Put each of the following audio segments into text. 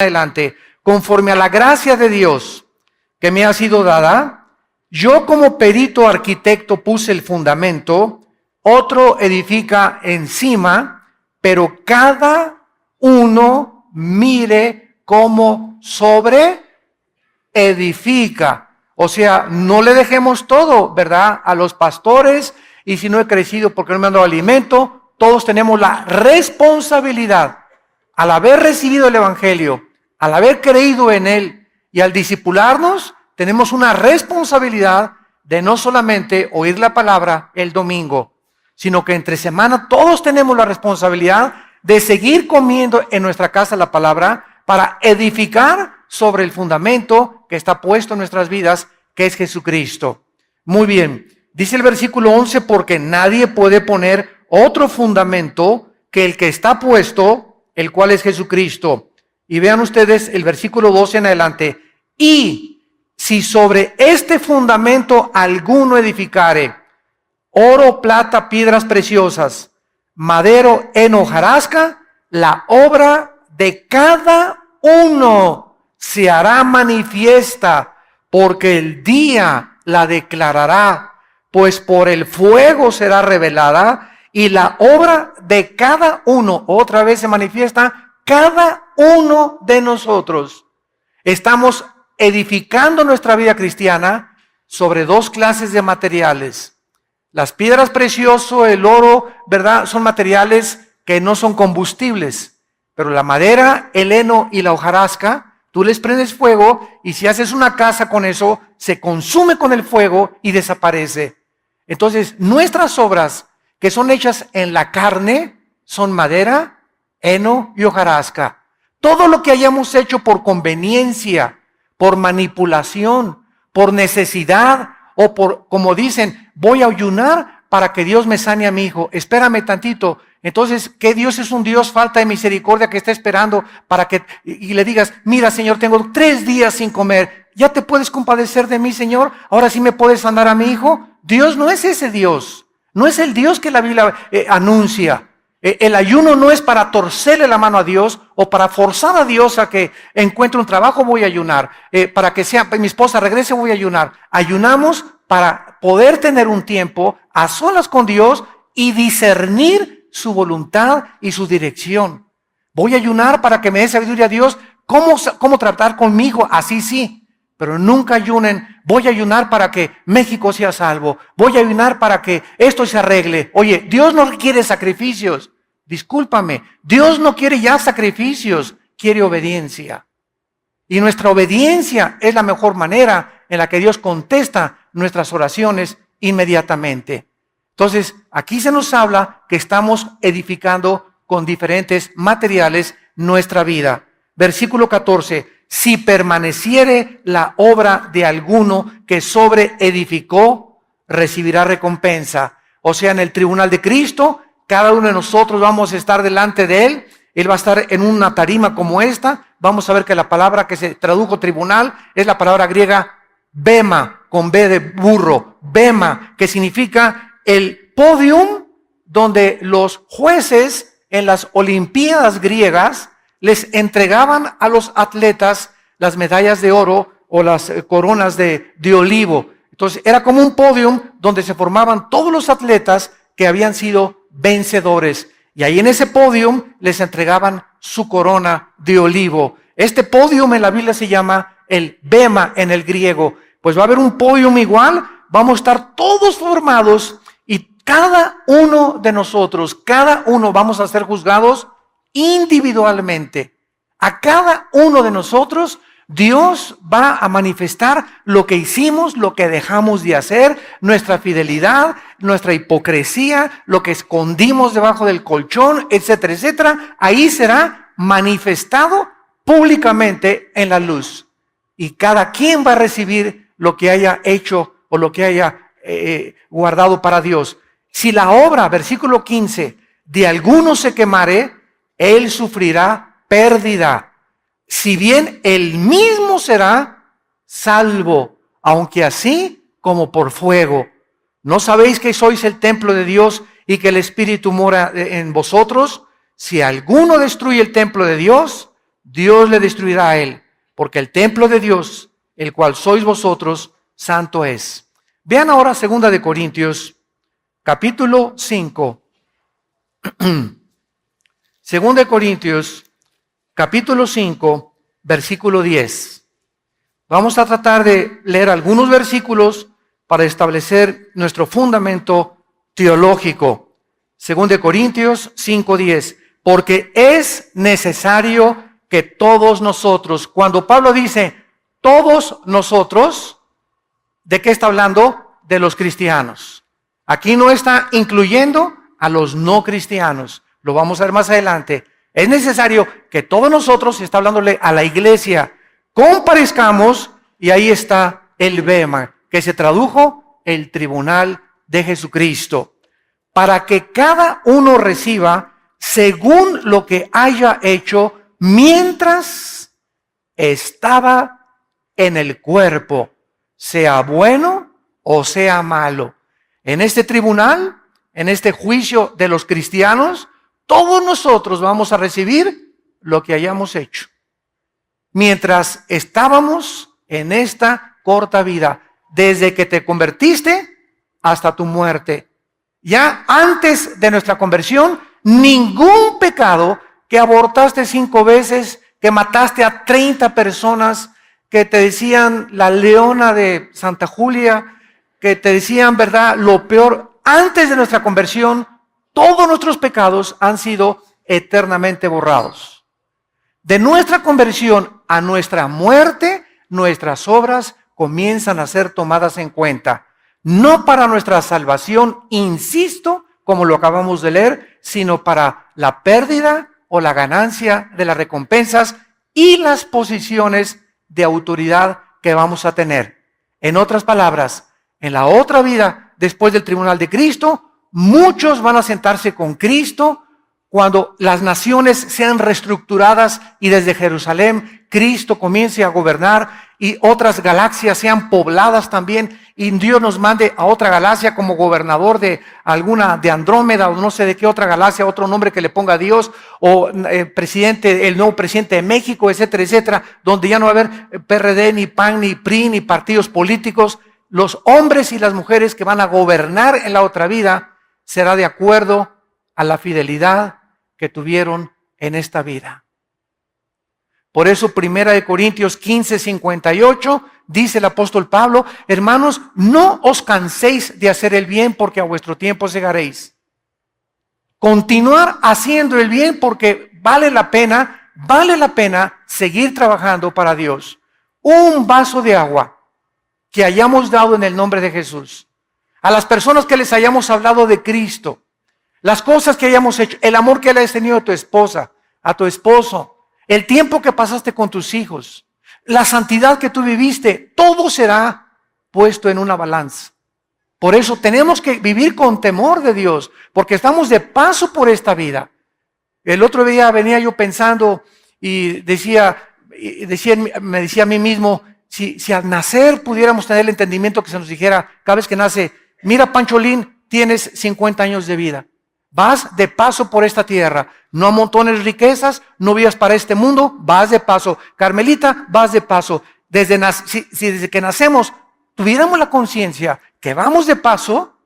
adelante, conforme a la gracia de Dios que me ha sido dada, yo como perito arquitecto puse el fundamento, otro edifica encima, pero cada uno mire cómo sobre edifica. O sea, no le dejemos todo, ¿verdad?, a los pastores, y si no he crecido porque no me han dado alimento. Todos tenemos la responsabilidad, al haber recibido el Evangelio, al haber creído en él y al discipularnos, tenemos una responsabilidad de no solamente oír la palabra el domingo, sino que entre semana todos tenemos la responsabilidad de seguir comiendo en nuestra casa la palabra para edificar sobre el fundamento que está puesto en nuestras vidas, que es Jesucristo. Muy bien, dice el versículo 11, porque nadie puede poner otro fundamento que el que está puesto, el cual es Jesucristo. Y vean ustedes el versículo 12 en adelante. Y si sobre este fundamento alguno edificare, oro, plata, piedras preciosas, madero, heno, hojarasca, la obra de cada uno se hará manifiesta, porque el día la declarará, pues por el fuego será revelada, y la obra de cada uno, otra vez se manifiesta, cada uno de nosotros. Estamos edificando nuestra vida cristiana sobre dos clases de materiales. Las piedras preciosas, el oro, ¿verdad?, son materiales que no son combustibles. Pero la madera, el heno y la hojarasca, tú les prendes fuego y si haces una casa con eso, se consume con el fuego y desaparece. Entonces, nuestras obras que son hechas en la carne son madera, heno y hojarasca. Todo lo que hayamos hecho por conveniencia, por manipulación, por necesidad o por, como dicen, voy a ayunar para que Dios me sane a mi hijo. Espérame tantito. Entonces, ¿qué Dios es un Dios falta de misericordia que está esperando para que y le digas, mira, Señor, tengo 3 días sin comer. ¿Ya te puedes compadecer de mí, Señor? ¿Ahora sí me puedes sanar a mi hijo? Dios no es ese Dios. No es el Dios que la Biblia anuncia. El ayuno no es para torcerle la mano a Dios o para forzar a Dios a que encuentre un trabajo, voy a ayunar. Para que mi esposa regrese, voy a ayunar. Ayunamos para poder tener un tiempo a solas con Dios y discernir su voluntad y su dirección. Voy a ayunar para que me dé sabiduría a Dios. ¿Cómo tratar con mi hijo? Así sí. Pero nunca ayunen, voy a ayunar para que México sea salvo. Voy a ayunar para que esto se arregle. Oye, Dios no quiere sacrificios. Discúlpame, Dios no quiere ya sacrificios, quiere obediencia. Y nuestra obediencia es la mejor manera en la que Dios contesta nuestras oraciones inmediatamente. Entonces, aquí se nos habla que estamos edificando con diferentes materiales nuestra vida. Versículo 14. Si permaneciere la obra de alguno que sobre edificó, recibirá recompensa. O sea, en el tribunal de Cristo, cada uno de nosotros vamos a estar delante de Él. Él va a estar en una tarima como esta. Vamos a ver que la palabra que se tradujo tribunal es la palabra griega bema, con B de burro. Bema, que significa el podium donde los jueces en las olimpiadas griegas les entregaban a los atletas las medallas de oro o las coronas de olivo. Entonces era como un podium donde se formaban todos los atletas que habían sido vencedores. Y ahí en ese podium les entregaban su corona de olivo. Este podium en la Biblia se llama el bema en el griego. Pues va a haber un podium igual, vamos a estar todos formados y cada uno de nosotros, cada uno vamos a ser juzgados individualmente. A cada uno de nosotros Dios va a manifestar lo que hicimos, lo que dejamos de hacer, nuestra fidelidad, nuestra hipocresía, lo que escondimos debajo del colchón, etcétera, etcétera. Ahí será manifestado públicamente en la luz. Y cada quien va a recibir lo que haya hecho o lo que haya guardado para Dios. Si la obra, versículo 15, de alguno se quemare, él sufrirá pérdida, si bien él mismo será salvo, aunque así como por fuego. ¿No sabéis que sois el templo de Dios y que el Espíritu mora en vosotros? Si alguno destruye el templo de Dios, Dios le destruirá a él, porque el templo de Dios, el cual sois vosotros, santo es. Vean ahora 2 de Corintios, capítulo 5. 2 de Corintios, capítulo 5, versículo 10. Vamos a tratar de leer algunos versículos para establecer nuestro fundamento teológico. 2 de Corintios 5:10. Porque es necesario que todos nosotros, cuando Pablo dice todos nosotros, ¿de qué está hablando? De los cristianos. Aquí no está incluyendo a los no cristianos. Lo vamos a ver más adelante. Es necesario que todos nosotros, está hablándole a la iglesia, comparezcamos, y ahí está el bema, que se tradujo el tribunal de Jesucristo, para que cada uno reciba según lo que haya hecho mientras estaba en el cuerpo, sea bueno o sea malo. En este tribunal, en este juicio de los cristianos, todos nosotros vamos a recibir lo que hayamos hecho mientras estábamos en esta corta vida, desde que te convertiste hasta tu muerte. Ya antes de nuestra conversión, ningún pecado, que abortaste 5 veces, que mataste a 30 personas, que te decían la leona de Santa Julia, que te decían, ¿verdad?, lo peor. Antes de nuestra conversión, todos nuestros pecados han sido eternamente borrados. De nuestra conversión a nuestra muerte, nuestras obras comienzan a ser tomadas en cuenta. No para nuestra salvación, insisto, como lo acabamos de leer, sino para la pérdida o la ganancia de las recompensas y las posiciones de autoridad que vamos a tener. En otras palabras, en la otra vida, después del tribunal de Cristo, muchos van a sentarse con Cristo cuando las naciones sean reestructuradas y desde Jerusalén Cristo comience a gobernar y otras galaxias sean pobladas también, y Dios nos mande a otra galaxia como gobernador de alguna, de Andrómeda o no sé de qué otra galaxia, otro nombre que le ponga a Dios, o presidente, el nuevo presidente de México, etcétera, etcétera, donde ya no va a haber PRD, ni PAN, ni PRI, ni partidos políticos. Los hombres y las mujeres que van a gobernar en la otra vida será de acuerdo a la fidelidad que tuvieron en esta vida. Por eso 1 Corintios 15:58 dice el apóstol Pablo: hermanos, no os canséis de hacer el bien, porque a vuestro tiempo segaréis. Continuar haciendo el bien, porque vale la pena seguir trabajando para Dios. Un vaso de agua que hayamos dado en el nombre de Jesús, a las personas que les hayamos hablado de Cristo, las cosas que hayamos hecho, el amor que le has tenido a tu esposa, a tu esposo, el tiempo que pasaste con tus hijos, la santidad que tú viviste, todo será puesto en una balanza. Por eso tenemos que vivir con temor de Dios, porque estamos de paso por esta vida. El otro día venía yo pensando y me decía a mí mismo, si al nacer pudiéramos tener el entendimiento que se nos dijera cada vez que nace: mira, Pancholín, tienes 50 años de vida. Vas de paso por esta tierra, no amontones riquezas, no vivas para este mundo, vas de paso. Carmelita, vas de paso. Si desde que nacemos tuviéramos la conciencia que vamos de paso,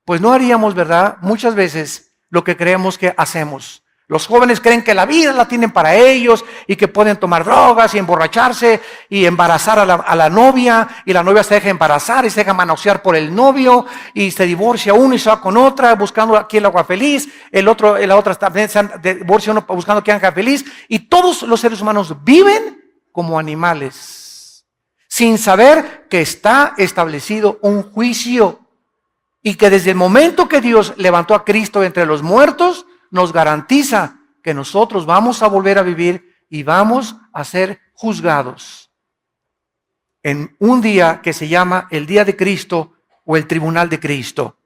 pues no haríamos, ¿verdad?, muchas veces lo que creemos que hacemos. Los jóvenes creen que la vida la tienen para ellos y que pueden tomar drogas y emborracharse y embarazar a la novia, y la novia se deja embarazar y se deja manosear por el novio y se divorcia uno y se va con otra buscando aquí el agua feliz, la otra también se divorcia uno buscando que haga feliz, y todos los seres humanos viven como animales sin saber que está establecido un juicio y que desde el momento que Dios levantó a Cristo entre los muertos, nos garantiza que nosotros vamos a volver a vivir y vamos a ser juzgados en un día que se llama el día de Cristo o el tribunal de Cristo.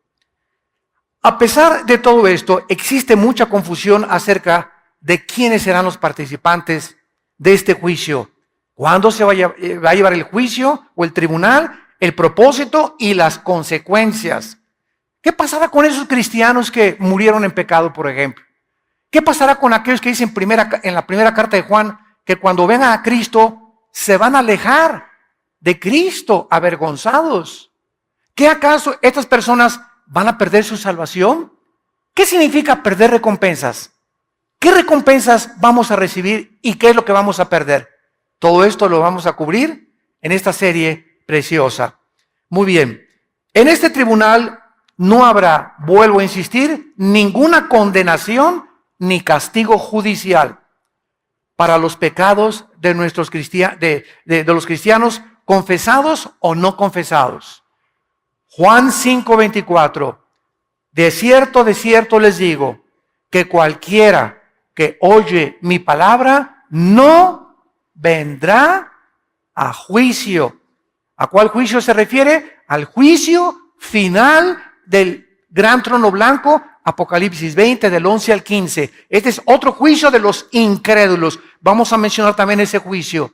A pesar de todo esto, existe mucha confusión acerca de quiénes serán los participantes de este juicio. ¿Cuándo se va a llevar el juicio o el tribunal? El propósito y las consecuencias. ¿Qué pasará con esos cristianos que murieron en pecado, por ejemplo? ¿Qué pasará con aquellos que dicen en la primera carta de Juan que cuando vengan a Cristo se van a alejar de Cristo avergonzados. ¿Qué acaso estas personas van a perder su salvación? ¿Qué significa perder recompensas? ¿Qué recompensas vamos a recibir y qué es lo que vamos a perder? Todo esto lo vamos a cubrir en esta serie preciosa. Muy bien, en este tribunal no habrá, vuelvo a insistir, ninguna condenación ni castigo judicial para los pecados de nuestros de los cristianos confesados o no confesados. Juan 5:24, de cierto les digo, que cualquiera que oye mi palabra no vendrá a juicio. ¿A cuál juicio se refiere? Al juicio final del gran trono blanco, Apocalipsis 20, del 11 al 15. Este es otro juicio de los incrédulos. Vamos a mencionar también ese juicio.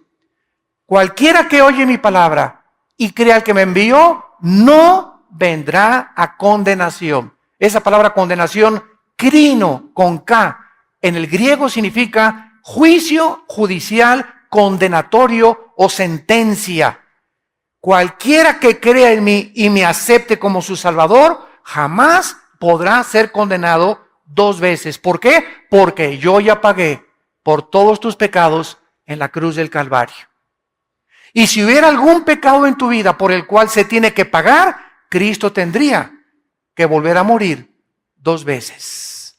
Cualquiera que oye mi palabra y crea al que me envió, no vendrá a condenación. Esa palabra condenación, crino, con K, en el griego significa juicio judicial, condenatorio o sentencia. Cualquiera que crea en mí y me acepte como su Salvador, jamás podrá ser condenado 2 veces. ¿Por qué? Porque yo ya pagué por todos tus pecados en la cruz del Calvario. Y si hubiera algún pecado en tu vida por el cual se tiene que pagar, Cristo tendría que volver a morir 2 veces.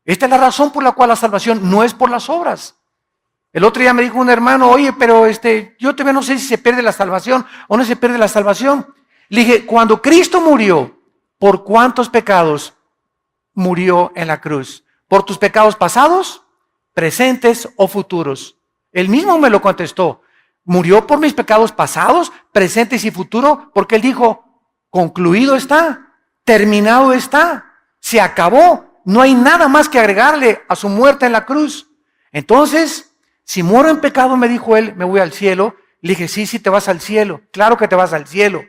Esta es la razón por la cual la salvación no es por las obras. El otro día me dijo un hermano, oye, pero yo todavía no sé si se pierde la salvación o no se pierde la salvación. Le dije, cuando Cristo murió, ¿por cuántos pecados murió en la cruz? ¿Por tus pecados pasados, presentes o futuros? Él mismo me lo contestó. Murió por mis pecados pasados, presentes y futuros, porque él dijo, concluido está, terminado está, se acabó, no hay nada más que agregarle a su muerte en la cruz. Entonces, si muero en pecado, me dijo él, me voy al cielo. Le dije, sí, te vas al cielo, claro que te vas al cielo.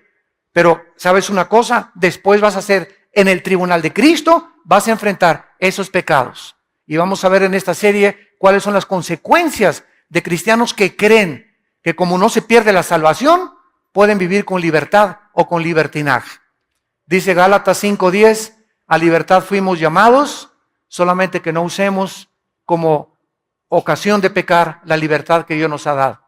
Pero, ¿sabes una cosa? Después vas a ser en el tribunal de Cristo, vas a enfrentar esos pecados. Y vamos a ver en esta serie cuáles son las consecuencias de cristianos que creen que como no se pierde la salvación, pueden vivir con libertad o con libertinaje. Dice Gálatas 5:10, a libertad fuimos llamados, solamente que no usemos como ocasión de pecar la libertad que Dios nos ha dado.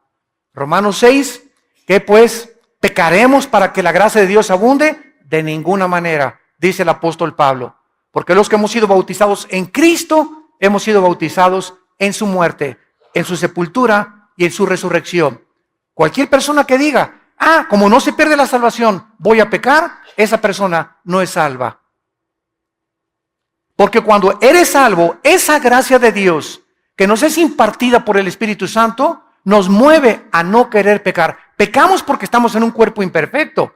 Romanos 6, ¿qué pues? ¿Pecaremos para que la gracia de Dios abunde? De ninguna manera, dice el apóstol Pablo. Porque los que hemos sido bautizados en Cristo, hemos sido bautizados en su muerte, en su sepultura y en su resurrección. Cualquier persona que diga, como no se pierde la salvación, voy a pecar, esa persona no es salva. Porque cuando eres salvo, esa gracia de Dios que nos es impartida por el Espíritu Santo, nos mueve a no querer pecar. Pecamos porque estamos en un cuerpo imperfecto.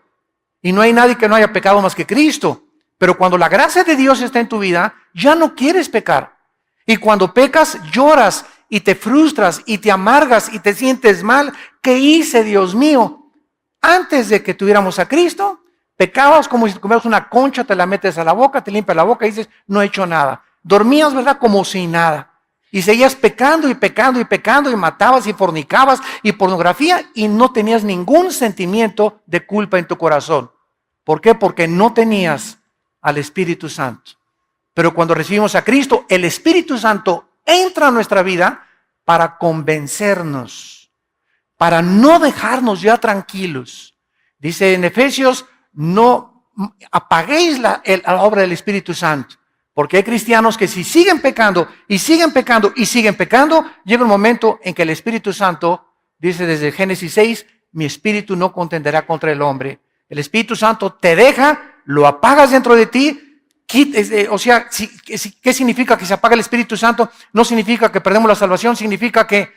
Y no hay nadie que no haya pecado más que Cristo. Pero cuando la gracia de Dios está en tu vida, ya no quieres pecar. Y cuando pecas, lloras y te frustras y te amargas y te sientes mal. ¿Qué hice, Dios mío? Antes de que tuviéramos a Cristo, pecabas como si comieras una concha, te la metes a la boca, te limpias la boca y dices, no he hecho nada. Dormías, ¿verdad? Como si nada. Y seguías pecando y pecando y pecando y matabas y fornicabas y pornografía y no tenías ningún sentimiento de culpa en tu corazón. ¿Por qué? Porque no tenías al Espíritu Santo. Pero cuando recibimos a Cristo, el Espíritu Santo entra a nuestra vida para convencernos, para no dejarnos ya tranquilos. Dice en Efesios, no apaguéis la obra del Espíritu Santo. Porque hay cristianos que si siguen pecando y siguen pecando y siguen pecando, llega un momento en que el Espíritu Santo, dice desde Génesis 6, mi espíritu no contenderá contra el hombre. El Espíritu Santo te deja, lo apagas dentro de ti. O sea, ¿qué significa que se apaga el Espíritu Santo? No significa que perdemos la salvación, significa que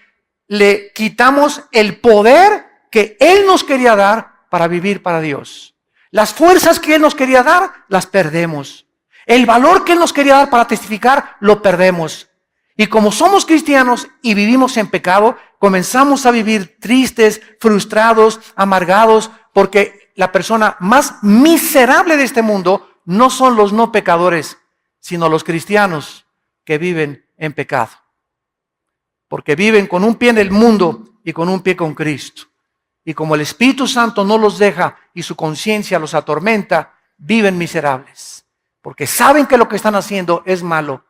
le quitamos el poder que Él nos quería dar para vivir para Dios. Las fuerzas que Él nos quería dar, las perdemos. El valor que Él nos quería dar para testificar, lo perdemos. Y como somos cristianos y vivimos en pecado, comenzamos a vivir tristes, frustrados, amargados, porque la persona más miserable de este mundo no son los no pecadores, sino los cristianos que viven en pecado. porque viven con un pie en el mundo y con un pie con Cristo. Y como el Espíritu Santo no los deja y su conciencia los atormenta, viven miserables, porque saben que lo que están haciendo es malo,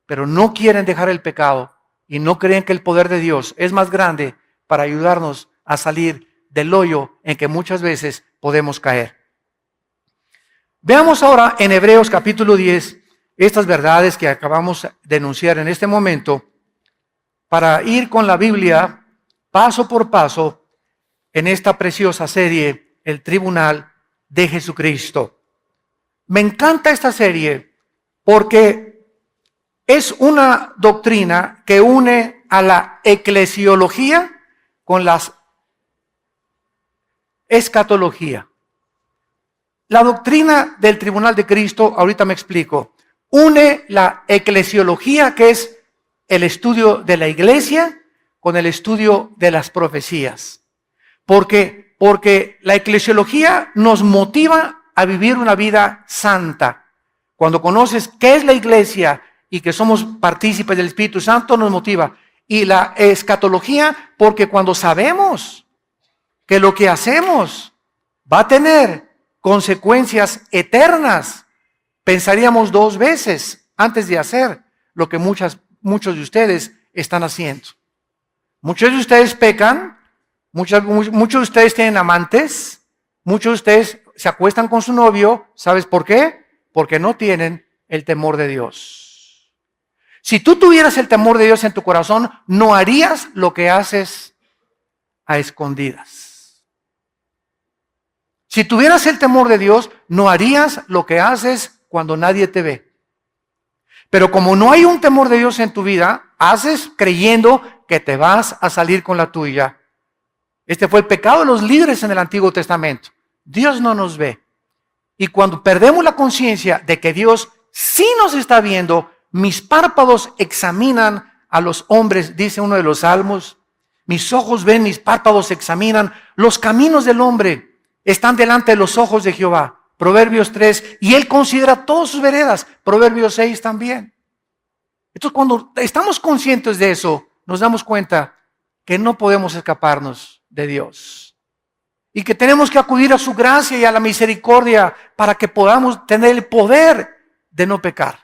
pero no quieren dejar el pecado y no creen que el poder de Dios es más grande para ayudarnos a salir del hoyo en que muchas veces podemos caer. Veamos ahora en Hebreos capítulo 10 estas verdades que acabamos de enunciar en este momento para ir con la Biblia paso por paso en esta preciosa serie, El Tribunal de Jesucristo. Me encanta esta serie porque es una doctrina que une a la eclesiología con la escatología. La doctrina del Tribunal de Cristo, ahorita me explico, une la eclesiología, que es el estudio de la iglesia, con el estudio de las profecías. Porque la eclesiología nos motiva a vivir una vida santa. Cuando conoces qué es la iglesia y que somos partícipes del Espíritu Santo, nos motiva. Y la escatología, porque cuando sabemos que lo que hacemos va a tener consecuencias eternas, pensaríamos dos veces antes de hacer lo que muchos de ustedes están haciendo. Muchos de ustedes pecan, muchos de ustedes tienen amantes, muchos de ustedes se acuestan con su novio. ¿Sabes por qué? Porque no tienen el temor de Dios. Si tú tuvieras el temor de Dios en tu corazón, no harías lo que haces a escondidas. Si tuvieras el temor de Dios, no harías lo que haces cuando nadie te ve. Pero como no hay un temor de Dios en tu vida, haces creyendo que te vas a salir con la tuya. Este fue el pecado de los líderes en el Antiguo Testamento. Dios no nos ve. Y cuando perdemos la conciencia de que Dios sí nos está viendo, mis párpados examinan a los hombres, dice uno de los salmos. Mis ojos ven, mis párpados examinan. Los caminos del hombre están delante de los ojos de Jehová. Proverbios 3, y Él considera todas sus veredas. Proverbios 6 también. Entonces, cuando estamos conscientes de eso, nos damos cuenta que no podemos escaparnos de Dios. Y que tenemos que acudir a su gracia y a la misericordia para que podamos tener el poder de no pecar.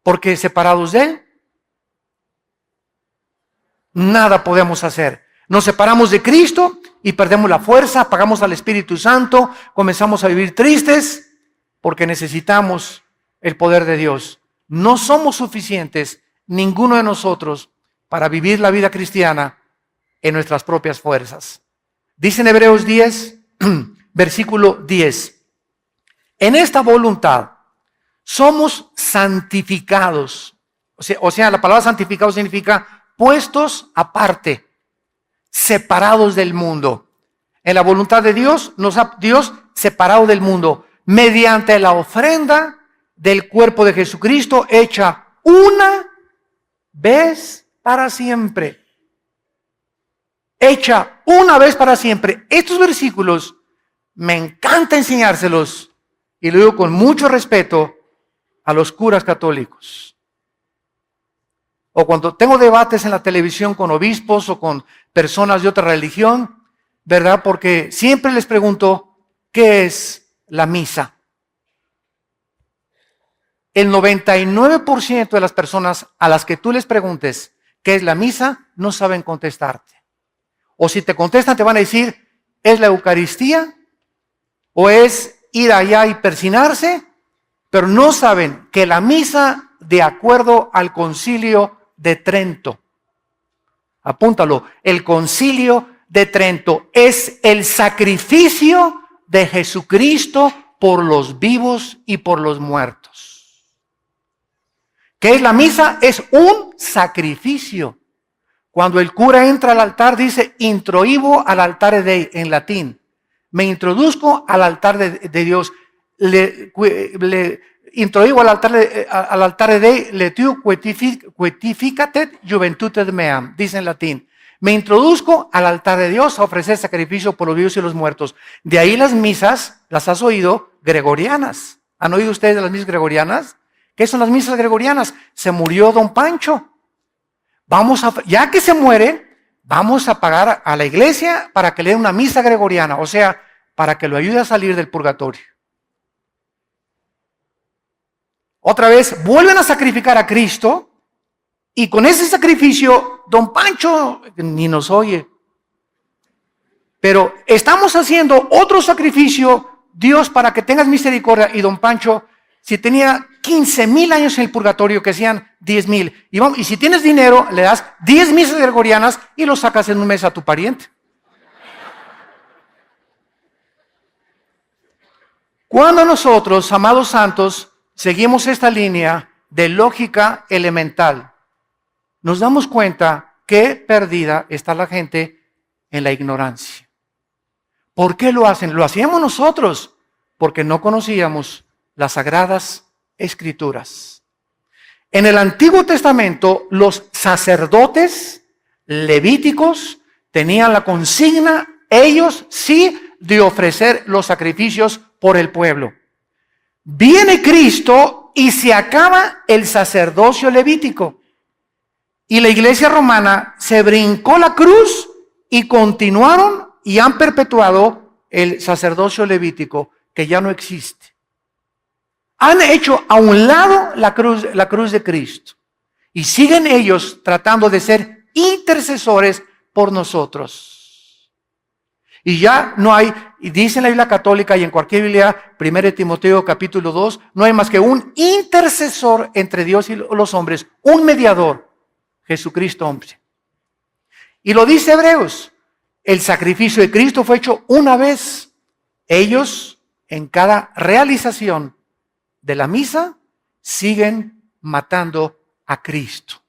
Porque separados de Él, nada podemos hacer. Nos separamos de Cristo y perdemos la fuerza, apagamos al Espíritu Santo, comenzamos a vivir tristes porque necesitamos el poder de Dios. No somos suficientes, ninguno de nosotros, para vivir la vida cristiana en nuestras propias fuerzas. Dice en Hebreos 10, versículo 10, en esta voluntad somos santificados. O sea, la palabra santificado significa puestos aparte, separados del mundo. En la voluntad de Dios, nos ha Dios separado del mundo mediante la ofrenda del cuerpo de Jesucristo hecha una vez para siempre. Hecha una vez para siempre. Estos versículos me encanta enseñárselos y lo digo con mucho respeto a los curas católicos. O cuando tengo debates en la televisión con obispos o con personas de otra religión, ¿verdad? Porque siempre les pregunto, ¿qué es la misa? El 99% de las personas a las que tú les preguntes qué es la misa, no saben contestarte. O si te contestan, te van a decir, ¿es la Eucaristía? ¿O es ir allá y persinarse? Pero no saben que la misa, de acuerdo al Concilio de Trento, apúntalo, el Concilio de Trento es el sacrificio de Jesucristo por los vivos y por los muertos. ¿Qué es la misa? Es un sacrificio. Cuando el cura entra al altar, dice, introibo al altare Dei, en latín. Me introduzco al altar de Dios. Introibo al altare Dei, letiu quetificatet juventutes meam, dice en latín. Me introduzco al altar de Dios a ofrecer sacrificio por los vivos y los muertos. De ahí las misas, las has oído, gregorianas. ¿Han oído ustedes de las misas gregorianas? ¿Qué son las misas gregorianas? Se murió don Pancho. ya que se muere, vamos a pagar a la iglesia para que le den una misa gregoriana, o sea, para que lo ayude a salir del purgatorio. Otra vez, vuelven a sacrificar a Cristo y con ese sacrificio, don Pancho ni nos oye. Pero estamos haciendo otro sacrificio, Dios, para que tengas misericordia. Y don Pancho, si tenía 15,000 años en el purgatorio, que sean 10,000. Y si tienes dinero, le das 10 misas gregorianas y lo sacas en un mes a tu pariente. Cuando nosotros, amados santos, seguimos esta línea de lógica elemental, nos damos cuenta que perdida está la gente en la ignorancia. ¿Por qué lo hacen? Lo hacíamos nosotros porque no conocíamos las sagradas escrituras. En el Antiguo Testamento, los sacerdotes levíticos tenían la consigna, ellos sí, de ofrecer los sacrificios por el pueblo. Viene Cristo y se acaba el sacerdocio levítico. Y la iglesia romana se brincó la cruz y continuaron y han perpetuado el sacerdocio levítico, que ya no existe. Han hecho a un lado la cruz de Cristo y siguen ellos tratando de ser intercesores por nosotros. Y ya no hay, y dice en la Biblia católica y en cualquier Biblia, 1 Timoteo capítulo 2, no hay más que un intercesor entre Dios y los hombres, un mediador, Jesucristo hombre. Y lo dice Hebreos, el sacrificio de Cristo fue hecho una vez. Ellos, en cada realización de la misa, siguen matando a Cristo.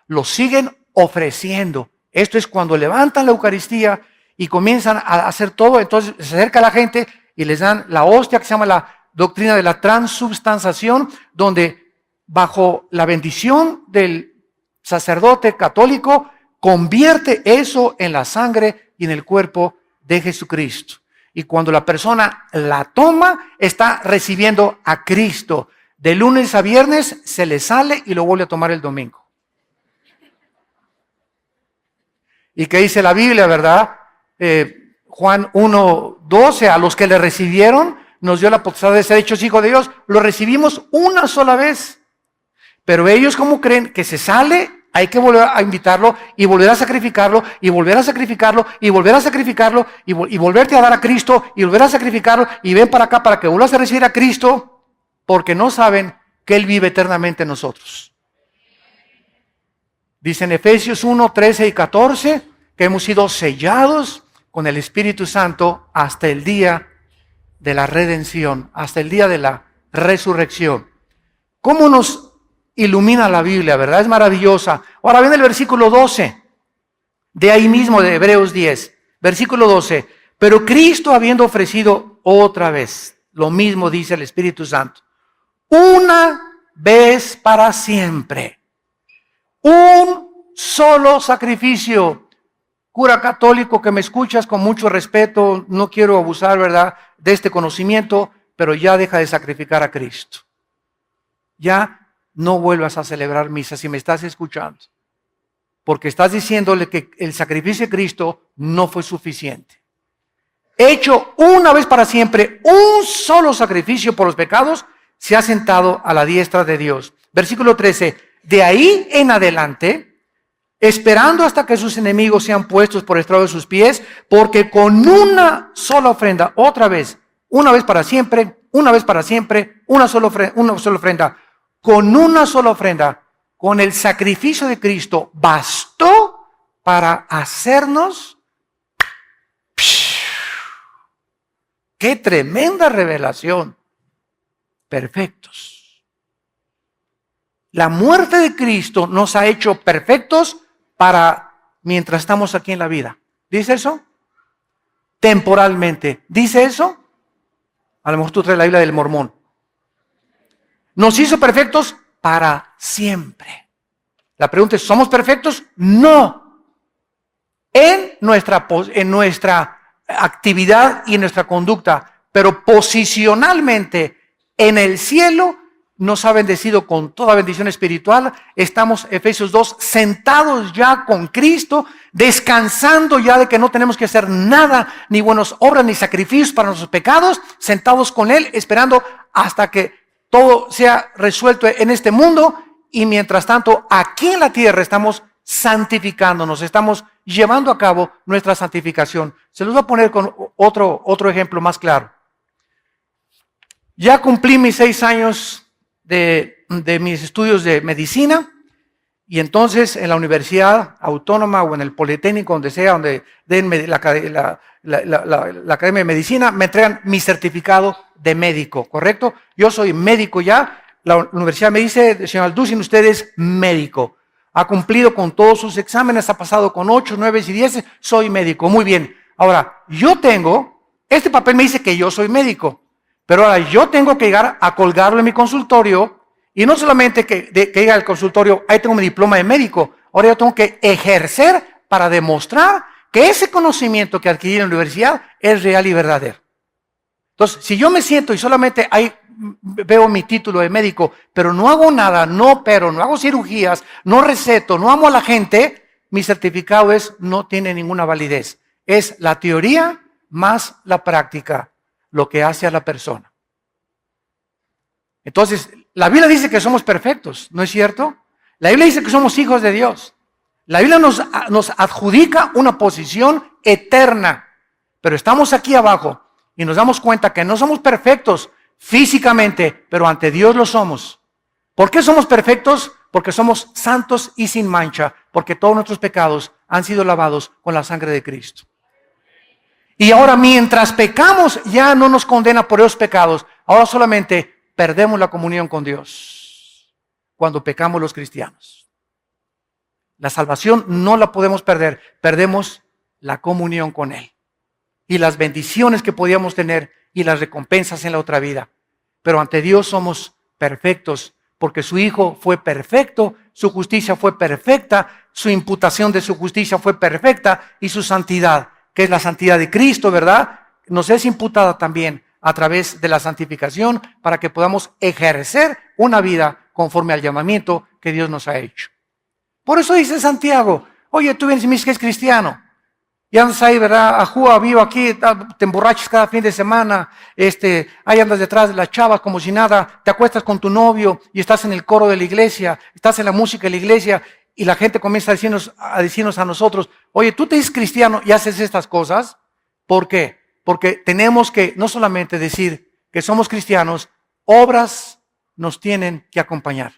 Lo siguen ofreciendo. Esto es cuando levantan la Eucaristía y comienzan a hacer todo. Entonces se acerca la gente y les dan la hostia, que se llama la doctrina de la transubstanciación, donde bajo la bendición del sacerdote católico convierte eso en la sangre y en el cuerpo de Jesucristo. Y cuando la persona la toma, está recibiendo a Cristo. De lunes a viernes se le sale y lo vuelve a tomar el domingo. ¿Y qué dice la Biblia, verdad? Juan 1:12, a los que le recibieron, nos dio la potestad de ser hechos hijos de Dios. Lo recibimos una sola vez. Pero ellos, ¿cómo creen que se sale? Hay que volver a invitarlo y volver a sacrificarlo y volver a sacrificarlo y volver a sacrificarlo y volverte a dar a Cristo y volver a sacrificarlo y ven para acá para que vuelvas a recibir a Cristo, porque no saben que Él vive eternamente en nosotros. Dice en Efesios 1:13 y 14 que hemos sido sellados con el Espíritu Santo hasta el día de la redención, hasta el día de la resurrección. ¿Cómo nos ilumina la Biblia, verdad? Es maravillosa. Ahora viene el versículo 12, de ahí mismo de Hebreos 10, versículo 12. Pero Cristo, habiendo ofrecido otra vez, lo mismo dice el Espíritu Santo, una vez para siempre, un solo sacrificio. Cura católico que me escuchas con mucho respeto, no quiero abusar, ¿verdad?, de este conocimiento, pero ya deja de sacrificar a Cristo. Ya no vuelvas a celebrar misa si me estás escuchando, porque estás diciéndole que el sacrificio de Cristo no fue suficiente. Hecho una vez para siempre, un solo sacrificio por los pecados, se ha sentado a la diestra de Dios. Versículo 13, de ahí en adelante, esperando hasta que sus enemigos sean puestos por estrado de sus pies, porque con una sola ofrenda, otra vez, una vez para siempre, una vez para siempre, una sola ofrenda, con una sola ofrenda, con el sacrificio de Cristo, bastó para hacernos. ¡Qué tremenda revelación! Perfectos. La muerte de Cristo nos ha hecho perfectos para mientras estamos aquí en la vida. ¿Dice eso? Temporalmente. ¿Dice eso? A lo mejor tú traes la Biblia del Mormón. Nos hizo perfectos para siempre. La pregunta es, ¿somos perfectos? No. En nuestra actividad y en nuestra conducta, pero posicionalmente en el cielo nos ha bendecido con toda bendición espiritual. Estamos, Efesios 2, sentados ya con Cristo, descansando ya de que no tenemos que hacer nada, ni buenas obras, ni sacrificios para nuestros pecados, sentados con Él, esperando hasta que todo sea resuelto en este mundo. Y mientras tanto, aquí en la tierra estamos santificándonos, estamos llevando a cabo nuestra santificación. Se los voy a poner con otro ejemplo más claro. Ya cumplí mis 6 años de mis estudios de medicina, y entonces en la Universidad Autónoma o en el Politécnico, donde sea, donde den la Academia de Medicina, me entregan mi certificado de médico, ¿correcto? Yo soy médico ya. La universidad me dice, señor Alducin, usted es médico. Ha cumplido con todos sus exámenes, ha pasado con 8, 9 y 10, soy médico. Muy bien. Ahora, este papel me dice que yo soy médico. Pero ahora yo tengo que llegar a colgarlo en mi consultorio, y no solamente que llegue al consultorio, ahí tengo mi diploma de médico, ahora yo tengo que ejercer para demostrar que ese conocimiento que adquirí en la universidad es real y verdadero. Entonces, si yo me siento y solamente ahí veo mi título de médico, pero no hago nada, no opero, no hago cirugías, no receto, no amo a la gente, mi certificado no tiene ninguna validez. Es la teoría más la práctica lo que hace a la persona. Entonces, la Biblia dice que somos perfectos, ¿no es cierto? La Biblia dice que somos hijos de Dios. La Biblia nos adjudica una posición eterna, pero estamos aquí abajo y nos damos cuenta que no somos perfectos físicamente, pero ante Dios lo somos. ¿Por qué somos perfectos? Porque somos santos y sin mancha, porque todos nuestros pecados han sido lavados con la sangre de Cristo. Y ahora, mientras pecamos, ya no nos condena por esos pecados. Ahora solamente perdemos la comunión con Dios cuando pecamos los cristianos. La salvación no la podemos perder, perdemos la comunión con Él y las bendiciones que podíamos tener y las recompensas en la otra vida. Pero ante Dios somos perfectos, porque su Hijo fue perfecto, su justicia fue perfecta, su imputación de su justicia fue perfecta, y su santidad, que es la santidad de Cristo, ¿verdad?, nos es imputada también a través de la santificación, para que podamos ejercer una vida conforme al llamamiento que Dios nos ha hecho. Por eso dice Santiago, oye, tú vienes y me dices que es cristiano, y andas ahí, ¿verdad?, ajúa, vivo aquí, te emborrachas cada fin de semana, ahí andas detrás de las chavas como si nada, te acuestas con tu novio y estás en el coro de la iglesia, estás en la música de la iglesia, y la gente comienza a decirnos a nosotros, oye, tú te dices cristiano y haces estas cosas. ¿Por qué? Porque tenemos que no solamente decir que somos cristianos, obras nos tienen que acompañar.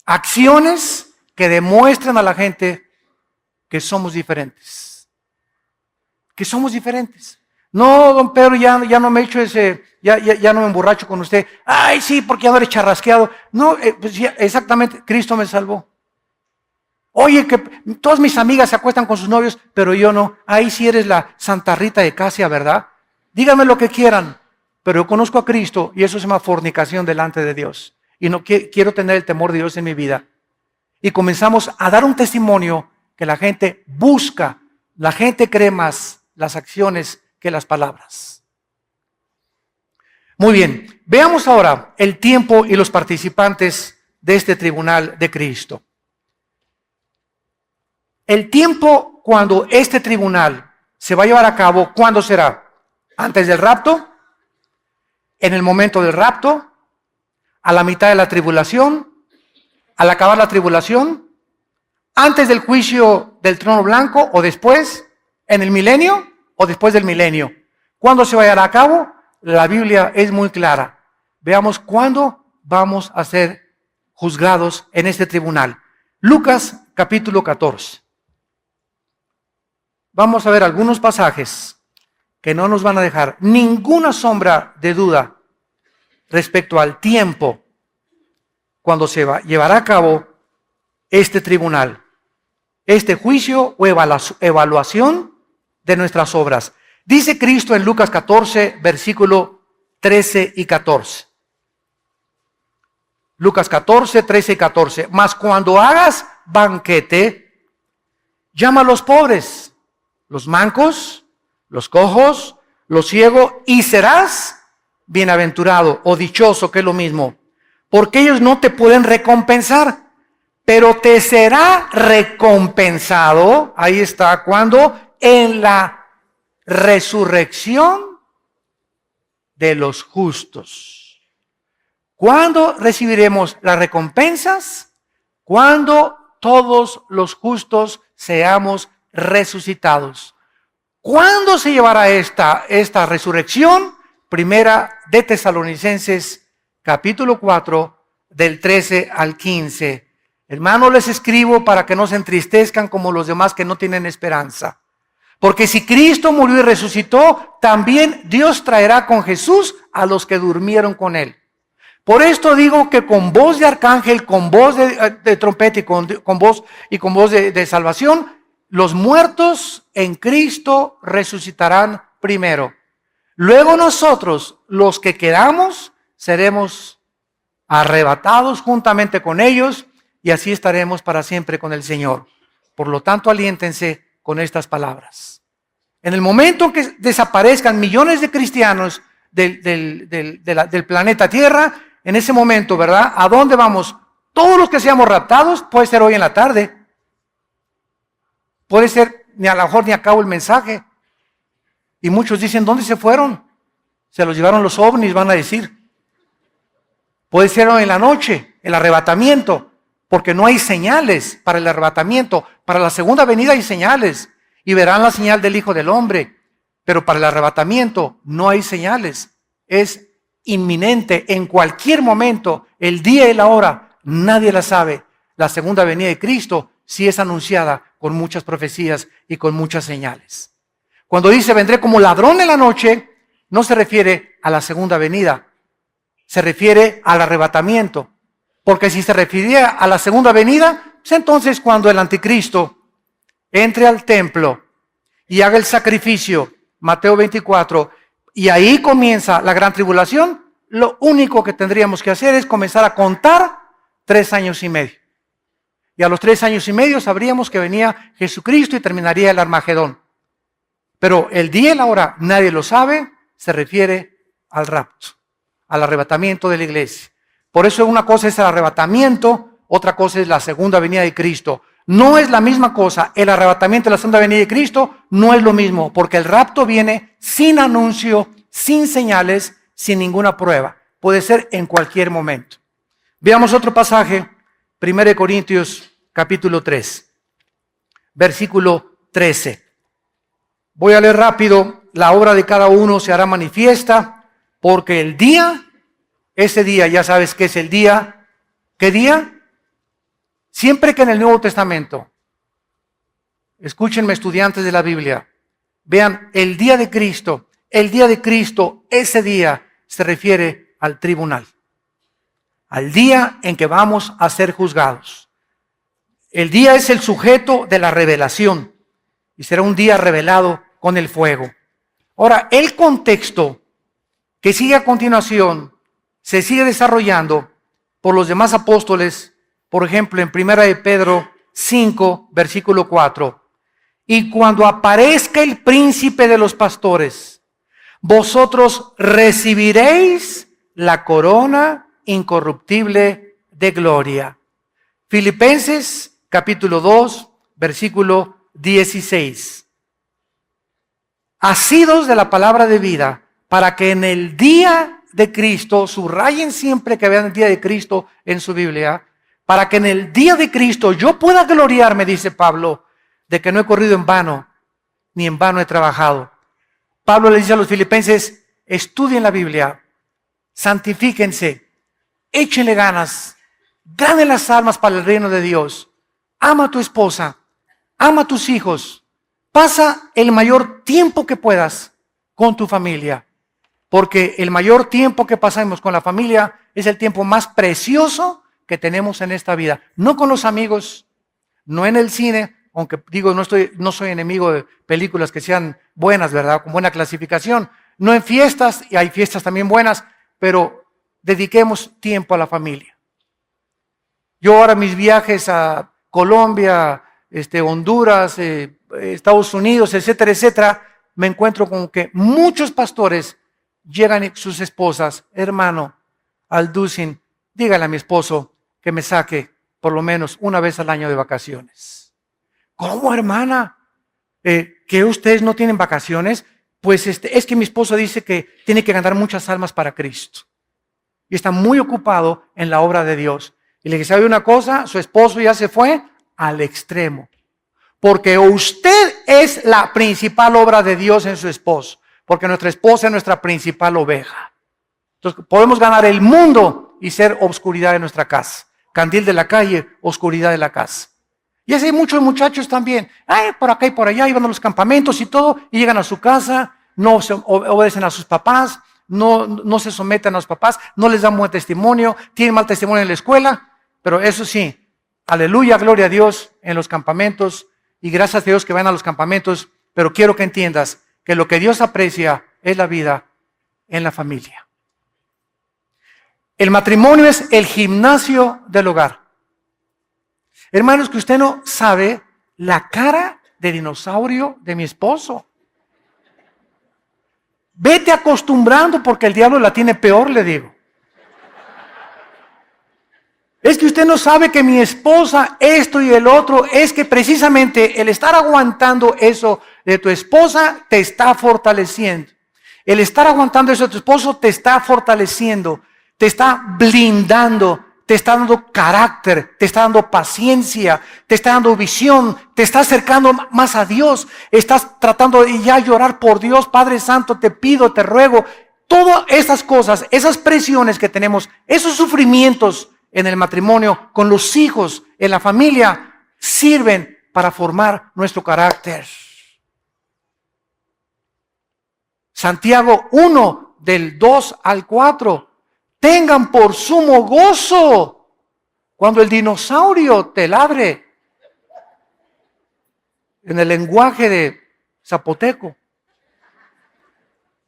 Acciones que demuestran a la gente que somos diferentes. Que somos diferentes. No, don Pedro, ya no me echo ya no me emborracho con usted. Ay, sí, porque ya no eres charrasqueado. No, pues ya, exactamente, Cristo me salvó. Oye, que todas mis amigas se acuestan con sus novios, pero yo no. Ahí sí eres la Santa Rita de Casia, ¿verdad? Díganme lo que quieran, pero yo conozco a Cristo y eso se llama fornicación delante de Dios. Y no quiero tener el temor de Dios en mi vida. Y comenzamos a dar un testimonio que la gente busca. La gente cree más las acciones que las palabras. Muy bien, veamos ahora el tiempo y los participantes de este tribunal de Cristo. El tiempo cuando este tribunal se va a llevar a cabo, ¿cuándo será? ¿Antes del rapto? ¿En el momento del rapto? ¿A la mitad de la tribulación? ¿Al acabar la tribulación? ¿Antes del juicio del trono blanco o después? ¿En el milenio o después del milenio? ¿Cuándo se va a llevar a cabo? La Biblia es muy clara. Veamos cuándo vamos a ser juzgados en este tribunal. Lucas capítulo 14. Vamos a ver algunos pasajes que no nos van a dejar ninguna sombra de duda respecto al tiempo cuando se llevará a cabo este tribunal, este juicio o evaluación de nuestras obras. Dice Cristo en Lucas 14, versículo 13 y 14. Lucas 14, 13 y 14. Mas cuando hagas banquete, llama a los pobres, los mancos, los cojos, los ciegos, y serás bienaventurado o dichoso, que es lo mismo, porque ellos no te pueden recompensar, pero te será recompensado, ahí está, cuando en la resurrección de los justos. ¿Cuándo recibiremos las recompensas? Cuando todos los justos seamos resucitados. ¿Cuándo se llevará esta resurrección? Primera de Tesalonicenses, capítulo 4, del 13 al 15. Hermanos, les escribo para que no se entristezcan como los demás que no tienen esperanza. Porque si Cristo murió y resucitó, también Dios traerá con Jesús a los que durmieron con él. Por esto digo que con voz de arcángel, con voz de trompeta y con voz de salvación, los muertos en Cristo resucitarán primero. Luego nosotros, los que quedamos, seremos arrebatados juntamente con ellos y así estaremos para siempre con el Señor. Por lo tanto, aliéntense con estas palabras. En el momento en que desaparezcan millones de cristianos del planeta Tierra, en ese momento, ¿verdad? ¿A dónde vamos? Todos los que seamos raptados, puede ser hoy en la tarde. Puede ser, a lo mejor ni acabo el mensaje. Y muchos dicen, ¿dónde se fueron? Se los llevaron los ovnis, van a decir. Puede ser hoy en la noche, el arrebatamiento, porque no hay señales para el arrebatamiento. Para la segunda venida hay señales, y verán la señal del Hijo del Hombre. Pero para el arrebatamiento no hay señales. Es inminente, en cualquier momento, el día y la hora, nadie la sabe. La segunda venida de Cristo sí es anunciada con muchas profecías y con muchas señales. Cuando dice vendré como ladrón en la noche, no se refiere a la segunda venida, se refiere al arrebatamiento. Porque si se refiriera a la segunda venida, pues entonces cuando el anticristo entre al templo y haga el sacrificio, Mateo 24, y ahí comienza la gran tribulación, lo único que tendríamos que hacer es comenzar a contar 3 años y medio. Y a los 3 años y medio sabríamos que venía Jesucristo y terminaría el Armagedón. Pero el día y la hora, nadie lo sabe, se refiere al rapto, al arrebatamiento de la iglesia. Por eso una cosa es el arrebatamiento, otra cosa es la segunda venida de Cristo. No es la misma cosa, el arrebatamiento de la segunda venida de Cristo no es lo mismo, porque el rapto viene sin anuncio, sin señales, sin ninguna prueba. Puede ser en cualquier momento. Veamos otro pasaje, 1 Corintios capítulo 3, versículo 13. Voy a leer rápido, la obra de cada uno se hará manifiesta, porque el día, ese día, ya sabes que es el día, ¿qué día? Siempre que en el Nuevo Testamento, escúchenme estudiantes de la Biblia, vean el día de Cristo, ese día se refiere al tribunal, al día en que vamos a ser juzgados. El día es el sujeto de la revelación y será un día revelado con el fuego. Ahora, el contexto que sigue a continuación se sigue desarrollando por los demás apóstoles. Por ejemplo, en 1 de Pedro 5, versículo 4. Y cuando aparezca el príncipe de los pastores, vosotros recibiréis la corona incorruptible de gloria. Filipenses capítulo 2, versículo 16. Asidos de la palabra de vida, para que en el día de Cristo, subrayen siempre que vean el día de Cristo en su Biblia, para que en el día de Cristo yo pueda gloriarme, dice Pablo, de que no he corrido en vano, ni en vano he trabajado. Pablo le dice a los filipenses, estudien la Biblia, santifíquense, échenle ganas, ganen las almas para el reino de Dios, ama a tu esposa, ama a tus hijos, pasa el mayor tiempo que puedas con tu familia, porque el mayor tiempo que pasamos con la familia es el tiempo más precioso que tenemos en esta vida, no con los amigos, no en el cine, aunque digo, no soy enemigo de películas que sean buenas, ¿verdad? Con buena clasificación, no en fiestas, y hay fiestas también buenas, pero dediquemos tiempo a la familia. Yo ahora mis viajes a Colombia, Honduras, Estados Unidos, etcétera, etcétera, me encuentro con que muchos pastores llegan sus esposas, hermano, Alducin, dígale a mi esposo que me saque por lo menos una vez al año de vacaciones. ¿Cómo, hermana? ¿Que ustedes no tienen vacaciones? Pues es que mi esposo dice que tiene que ganar muchas almas para Cristo. Y está muy ocupado en la obra de Dios. Y le dije, ¿sabe una cosa? Su esposo ya se fue al extremo. Porque usted es la principal obra de Dios en su esposo. Porque nuestra esposa es nuestra principal oveja. Entonces podemos ganar el mundo y ser obscuridad de nuestra casa. Candil de la calle, oscuridad de la casa. Y así hay muchos muchachos también. Por acá y por allá, iban a los campamentos y todo, y llegan a su casa, no se obedecen a sus papás, no se someten a los papás, no les dan buen testimonio, tienen mal testimonio en la escuela, pero eso sí, aleluya, gloria a Dios en los campamentos, y gracias a Dios que van a los campamentos, pero quiero que entiendas que lo que Dios aprecia es la vida en la familia. El matrimonio es el gimnasio del hogar. Hermanos, que usted no sabe la cara de dinosaurio de mi esposo. Vete acostumbrando porque el diablo la tiene peor, le digo. Es que usted no sabe que mi esposa, esto y el otro, es que precisamente el estar aguantando eso de tu esposa te está fortaleciendo. El estar aguantando eso de tu esposo te está fortaleciendo, te está blindando, te está dando carácter, te está dando paciencia, te está dando visión, te está acercando más a Dios. Estás tratando de ya llorar por Dios, Padre Santo, te pido, te ruego. Todas esas cosas, esas presiones que tenemos, esos sufrimientos en el matrimonio, con los hijos, en la familia, sirven para formar nuestro carácter. Santiago 1, del 2 al 4. Tengan por sumo gozo cuando el dinosaurio te ladre. En el lenguaje de zapoteco.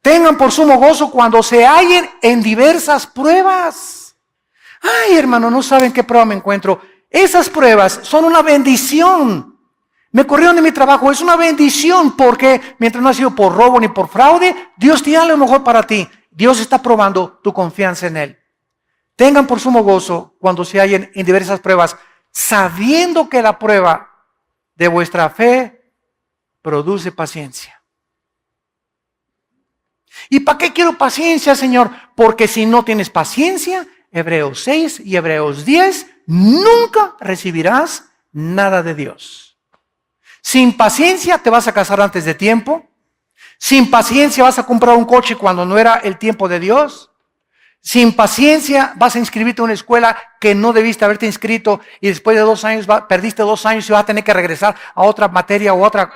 Tengan por sumo gozo cuando se hallen en diversas pruebas. Ay, hermano, no saben qué prueba me encuentro. Esas pruebas son una bendición. Me corrieron de mi trabajo, es una bendición porque mientras no ha sido por robo ni por fraude, Dios tiene lo mejor para ti. Dios está probando tu confianza en Él. Tengan por sumo gozo cuando se hallen en diversas pruebas, sabiendo que la prueba de vuestra fe produce paciencia. ¿Y para qué quiero paciencia, Señor? Porque si no tienes paciencia, Hebreos 6 y Hebreos 10, nunca recibirás nada de Dios. Sin paciencia te vas a casar antes de tiempo. Sin paciencia vas a comprar un coche cuando no era el tiempo de Dios. Sin paciencia vas a inscribirte a una escuela que no debiste haberte inscrito y después de 2 años perdiste 2 años y vas a tener que regresar a otra materia o otra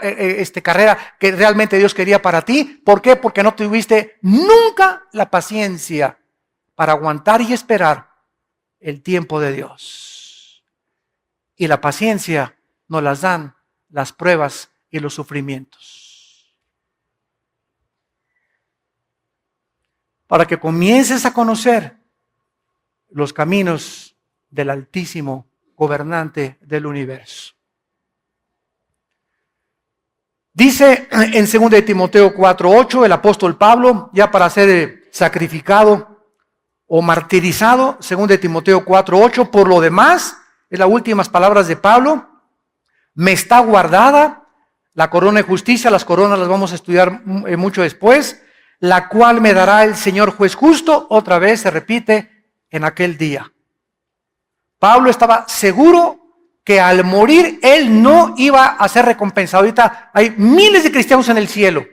carrera que realmente Dios quería para ti. ¿Por qué? Porque no tuviste nunca la paciencia para aguantar y esperar el tiempo de Dios. Y la paciencia nos las dan las pruebas y los sufrimientos. Para que comiences a conocer los caminos del Altísimo Gobernante del universo. Dice en 2 de Timoteo 4:8 el apóstol Pablo, ya para ser sacrificado o martirizado, 2 de Timoteo 4:8, por lo demás, es las últimas palabras de Pablo, me está guardada la corona de justicia, las coronas las vamos a estudiar mucho después, la cual me dará el Señor juez justo, otra vez se repite, en aquel día. Pablo estaba seguro que al morir él no iba a ser recompensado. Ahorita hay miles de cristianos en el cielo,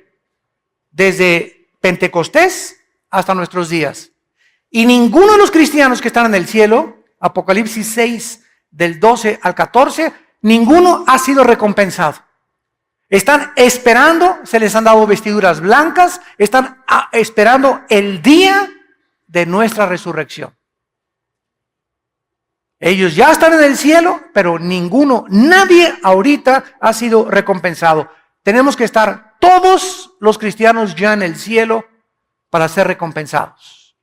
desde Pentecostés hasta nuestros días. Y ninguno de los cristianos que están en el cielo, Apocalipsis 6, del 12 al 14, ninguno ha sido recompensado. Están esperando, se les han dado vestiduras blancas, están esperando el día de nuestra resurrección. Ellos ya están en el cielo, pero nadie ahorita ha sido recompensado. Tenemos que estar todos los cristianos ya en el cielo para ser recompensados.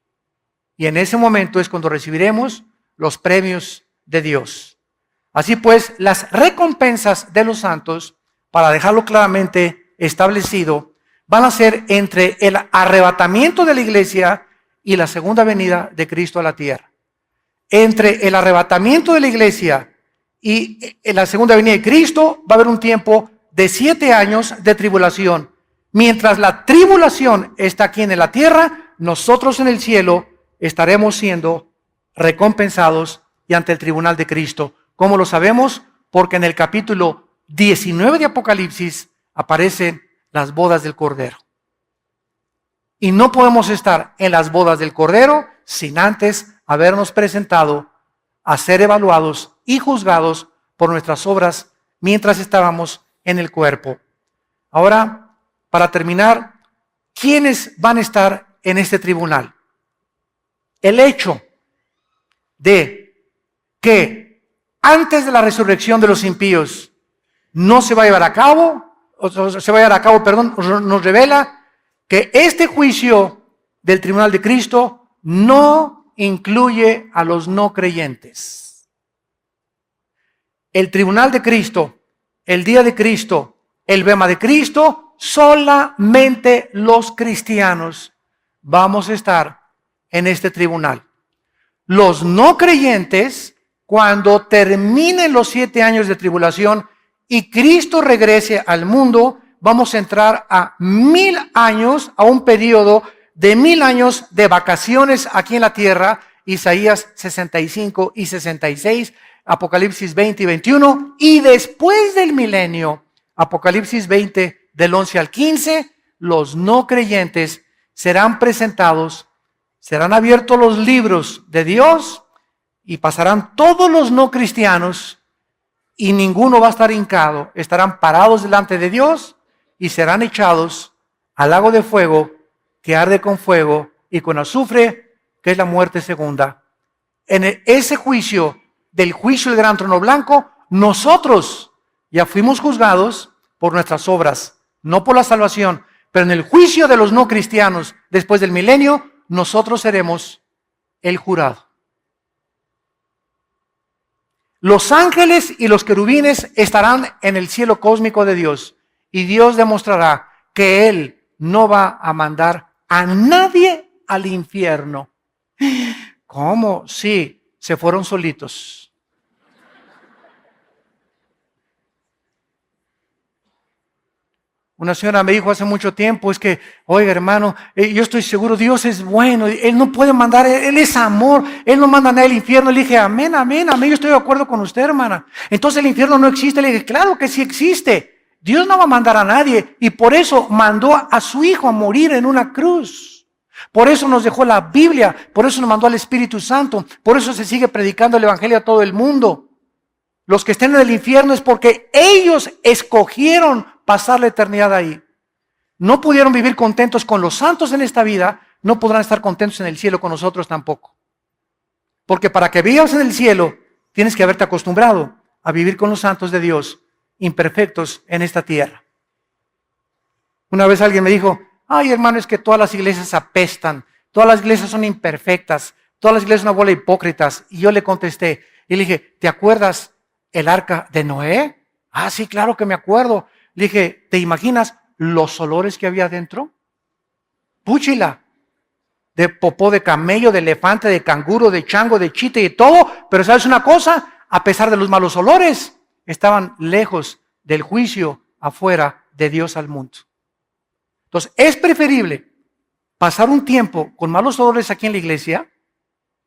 Y en ese momento es cuando recibiremos los premios de Dios. Así pues, las recompensas de los santos, para dejarlo claramente establecido, van a ser entre el arrebatamiento de la iglesia y la segunda venida de Cristo a la tierra. Entre el arrebatamiento de la iglesia y la segunda venida de Cristo va a haber un tiempo de 7 años de tribulación. Mientras la tribulación está aquí en la tierra, nosotros en el cielo estaremos siendo recompensados y ante el tribunal de Cristo. ¿Cómo lo sabemos? Porque en el capítulo 19 de Apocalipsis aparecen las bodas del Cordero. Y no podemos estar en las bodas del Cordero sin antes habernos presentado a ser evaluados y juzgados por nuestras obras mientras estábamos en el cuerpo. Ahora, para terminar, ¿quiénes van a estar en este tribunal? El hecho de que antes de la resurrección de los impíos no se va a llevar a cabo, nos revela que este juicio del tribunal de Cristo no incluye a los no creyentes. El tribunal de Cristo, el día de Cristo, el bema de Cristo, solamente los cristianos vamos a estar en este tribunal. Los no creyentes, cuando terminen los 7 años de tribulación y Cristo regrese al mundo, vamos a entrar a 1000 años, a un periodo de 1000 años de vacaciones aquí en la tierra. Isaías 65 y 66, Apocalipsis 20 y 21, y después del milenio, Apocalipsis 20 del 11 al 15, los no creyentes serán presentados, serán abiertos los libros de Dios y pasarán todos los no cristianos y ninguno va a estar hincado, estarán parados delante de Dios y serán echados al lago de fuego que arde con fuego y con azufre, que es la muerte segunda. En ese juicio, del juicio del gran trono blanco, nosotros ya fuimos juzgados por nuestras obras, no por la salvación, pero en el juicio de los no cristianos, después del milenio, nosotros seremos el jurado. Los ángeles y los querubines estarán en el cielo cósmico de Dios y Dios demostrará que Él no va a mandar a nadie al infierno. ¿Cómo? Sí, se fueron solitos. Una señora me dijo hace mucho tiempo, es que, oiga hermano, yo estoy seguro, Dios es bueno, Él no puede mandar, Él es amor, Él no manda a nadie al infierno. Le dije, amén, amén, amén, yo estoy de acuerdo con usted, hermana. Entonces el infierno no existe. Le dije, claro que sí existe. Dios no va a mandar a nadie y por eso mandó a su Hijo a morir en una cruz. Por eso nos dejó la Biblia, por eso nos mandó al Espíritu Santo, por eso se sigue predicando el Evangelio a todo el mundo. Los que estén en el infierno es porque ellos escogieron pasar la eternidad ahí. No pudieron vivir contentos con los santos en esta vida, no podrán estar contentos en el cielo con nosotros tampoco. Porque para que vivas en el cielo, tienes que haberte acostumbrado a vivir con los santos de Dios, imperfectos en esta tierra. Una vez alguien me dijo, ay hermano, es que todas las iglesias apestan, todas las iglesias son imperfectas, todas las iglesias son una bola de hipócritas. Y yo le contesté, y le dije, ¿te acuerdas el arca de Noé? Ah, sí, claro que me acuerdo. Le dije, ¿te imaginas los olores que había dentro? Púchila, de popó de camello, de elefante, de canguro, de chango, de chita y todo. Pero ¿sabes una cosa? A pesar de los malos olores, estaban lejos del juicio afuera de Dios al mundo. Entonces, es preferible pasar un tiempo con malos olores aquí en la iglesia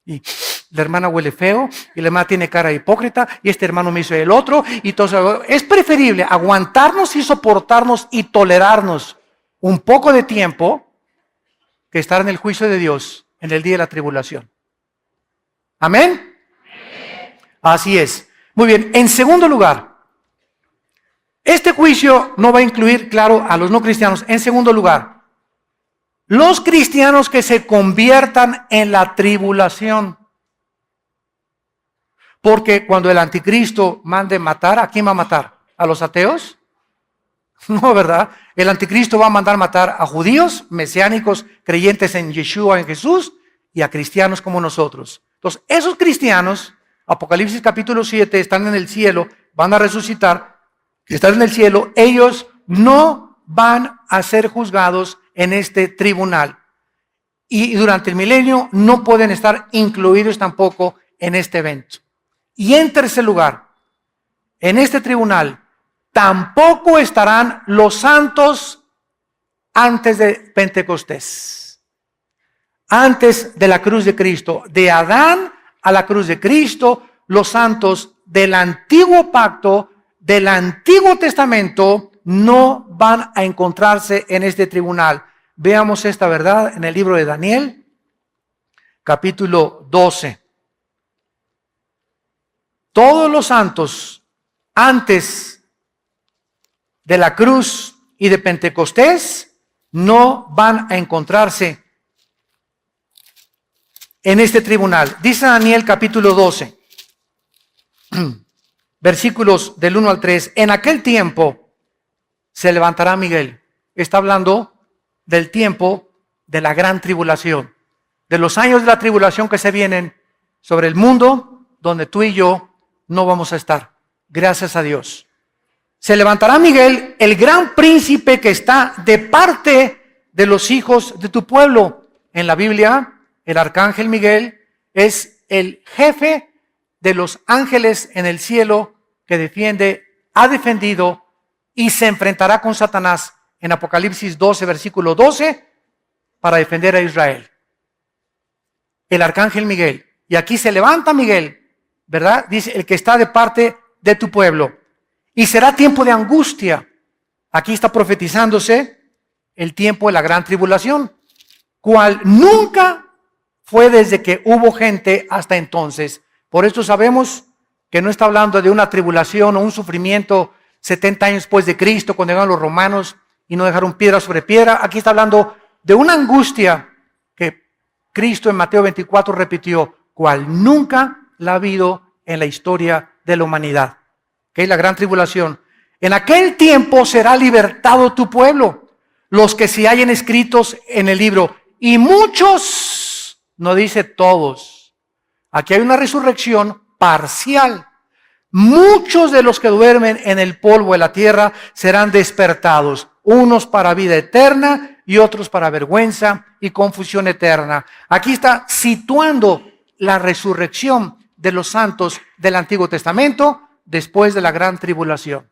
y la hermana huele feo y la hermana tiene cara hipócrita y este hermano me hizo el otro y todo. Es preferible aguantarnos y soportarnos y tolerarnos un poco de tiempo que estar en el juicio de Dios en el día de la tribulación. ¿Amén? Así es. Muy bien. En segundo lugar, este juicio no va a incluir, claro, a los no cristianos. En segundo lugar, los cristianos que se conviertan en la tribulación. Porque cuando el anticristo mande matar, ¿a quién va a matar? ¿A los ateos? No, ¿verdad? El anticristo va a mandar matar a judíos, mesiánicos, creyentes en Yeshua, en Jesús, y a cristianos como nosotros. Entonces, esos cristianos, Apocalipsis capítulo 7, están en el cielo, van a resucitar, están en el cielo, ellos no van a ser juzgados en este tribunal. Y durante el milenio no pueden estar incluidos tampoco en este evento. Y en tercer lugar, en este tribunal tampoco estarán los santos antes de Pentecostés, antes de la cruz de Cristo. De Adán a la cruz de Cristo, los santos del antiguo pacto, del Antiguo Testamento, no van a encontrarse en este tribunal. Veamos esta verdad en el libro de Daniel, capítulo 12. Todos los santos antes de la cruz y de Pentecostés no van a encontrarse en este tribunal. Dice Daniel capítulo 12, versículos del 1 al 3. En aquel tiempo se levantará Miguel. Está hablando del tiempo de la gran tribulación, de los años de la tribulación que se vienen sobre el mundo, donde tú y yo no vamos a estar. Gracias a Dios. Se levantará Miguel, el gran príncipe que está de parte de los hijos de tu pueblo. En la Biblia, el arcángel Miguel es el jefe de los ángeles en el cielo que defiende, ha defendido y se enfrentará con Satanás en Apocalipsis 12, versículo 12, para defender a Israel. El arcángel Miguel. Y aquí se levanta Miguel, ¿verdad? Dice, el que está de parte de tu pueblo. Y será tiempo de angustia. Aquí está profetizándose el tiempo de la gran tribulación, cual nunca fue desde que hubo gente hasta entonces. Por esto sabemos que no está hablando de una tribulación o un sufrimiento 70 años después de Cristo, cuando llegaron los romanos y no dejaron piedra sobre piedra. Aquí está hablando de una angustia que Cristo en Mateo 24 repitió, cual nunca la ha habido en la historia de la humanidad, que es la gran tribulación. En aquel tiempo será libertado tu pueblo, los que se hallen escritos en el libro, y muchos, no dice todos, aquí hay una resurrección parcial. Muchos de los que duermen en el polvo de la tierra serán despertados, unos para vida eterna y otros para vergüenza y confusión eterna. Aquí está situando la resurrección de los santos del Antiguo Testamento después de la gran tribulación.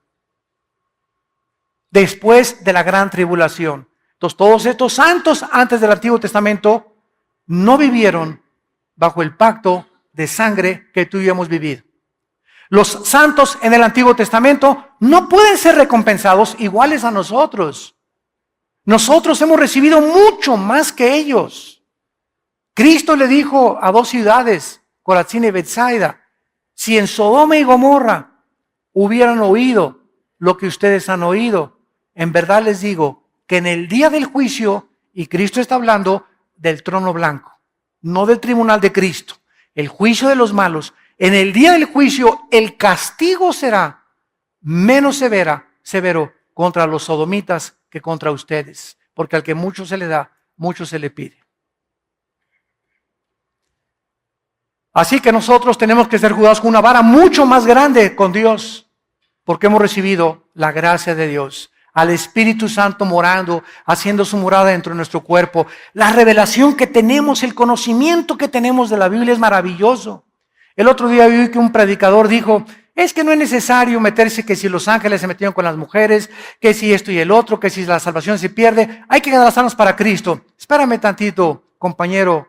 Después de la gran tribulación. Entonces, todos estos santos antes del Antiguo Testamento no vivieron bajo el pacto de sangre que tú y yo hemos vivido. Los santos en el Antiguo Testamento no pueden ser recompensados iguales a nosotros. Nosotros hemos recibido mucho más que ellos. Cristo le dijo a dos ciudades, Corazín y Betsaida, si en Sodoma y Gomorra hubieran oído lo que ustedes han oído, en verdad les digo que en el día del juicio, y Cristo está hablando del trono blanco, no del tribunal de Cristo, el juicio de los malos, en el día del juicio el castigo será menos severo contra los sodomitas que contra ustedes, porque al que mucho se le da, mucho se le pide. Así que nosotros tenemos que ser juzgados con una vara mucho más grande con Dios, porque hemos recibido la gracia de Dios, al Espíritu Santo morando, haciendo su morada dentro de nuestro cuerpo. La revelación que tenemos, el conocimiento que tenemos de la Biblia es maravilloso. El otro día vi que un predicador dijo, es que no es necesario meterse que si los ángeles se metieron con las mujeres, que si esto y el otro, que si la salvación se pierde, hay que ganar las almas para Cristo. Espérame tantito, compañero,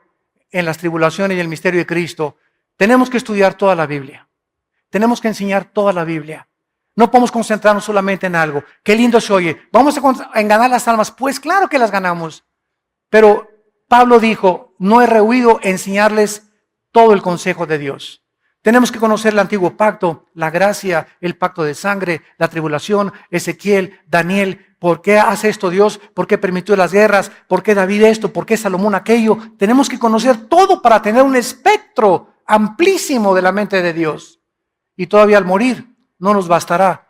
en las tribulaciones y el misterio de Cristo. Tenemos que estudiar toda la Biblia. Tenemos que enseñar toda la Biblia. No podemos concentrarnos solamente en algo. Qué lindo se oye. ¿Vamos a ganar las almas? Pues claro que las ganamos. Pero Pablo dijo, no he rehuido enseñarles todo el consejo de Dios. Tenemos que conocer el antiguo pacto, la gracia, el pacto de sangre, la tribulación, Ezequiel, Daniel. ¿Por qué hace esto Dios? ¿Por qué permitió las guerras? ¿Por qué David esto? ¿Por qué Salomón aquello? Tenemos que conocer todo para tener un espectro amplísimo de la mente de Dios. Y todavía al morir no nos bastará